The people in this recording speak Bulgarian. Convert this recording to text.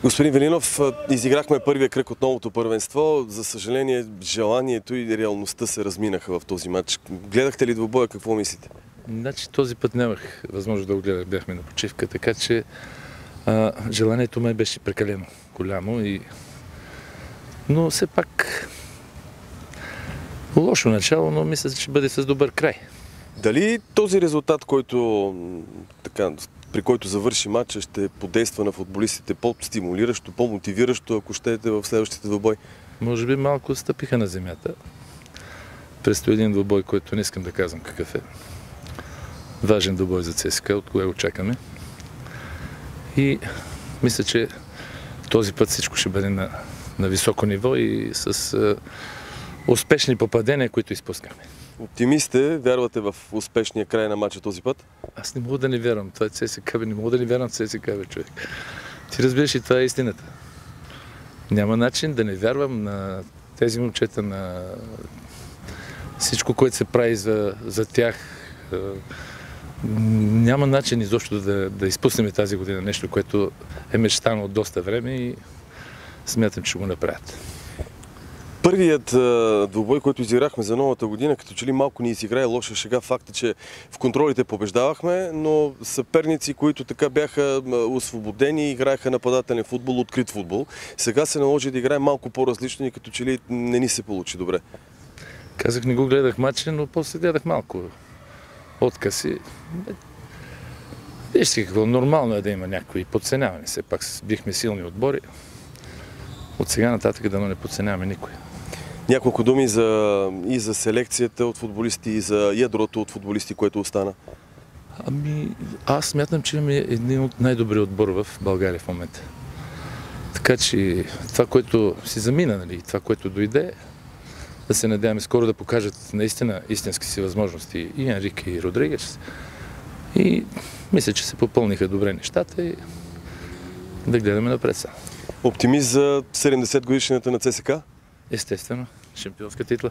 Господин Велинов, изиграхме първия кръг от новото първенство. За съжаление, желанието и реалността се разминаха в този матч. Гледахте ли двубоя? Какво мислите? Значи този път нямах възможност да го гледах, бяхме на почивка, така че желанието ме беше прекалено голямо. Но все пак лошо начало, но мисля, че ще бъде с добър край. Дали този резултат, при който завърши матча, ще подейства на футболистите по-стимулиращо, по-мотивиращо, ако щете в следващите двубой? Може би малко стъпиха на земята. Предстои един двубой, който не искам да казвам какъв е. Важен двубой за ЦСКА, от кое го чакаме. И мисля, че този път всичко ще бъде на високо ниво и с успешни попадения, които изпускаме. Оптимист сте, вярвате в успешния край на матча този път? Аз не мога да не вярвам. Това е ЦСКА, не мога да не вярвам в ЦСКА, човек. Ти разбираш, и това е истината. Няма начин да не вярвам на тези момчета, на всичко, което се прави за тях. Няма начин изобщо да изпуснем тази година нещо, което е мечтано от доста време и смятам, че ще го направят. Първият двубой, който изиграхме за новата година, като че ли малко ни изиграе лоша шега. Факта, че в контролите побеждавахме, но съперници, които така бяха освободени, играеха нападателен футбол, открит футбол. Сега се наложи да играем малко по-различно и като че ли не ни се получи добре. Казах, не го гледах матча, но после гледах малко откъси. Вижте какво, нормално е да има някои подценяване. Все пак бихме силни отбори. От сега нататък да не подценяваме никой. Няколко думи и за селекцията от футболисти, и за ядрото от футболисти, което остана. Аз смятам, че имаме един от най-добри отбори в България в момента. Така че това, което си замина, нали, това, което дойде, да се надяваме скоро да покажат наистина истински си възможности и Енрике, и Родригес. И мисля, че се попълниха добре нещата и да гледаме напред сега. Оптимист за 70 годишнината на ЦСКА? Естествено, шампионска титла.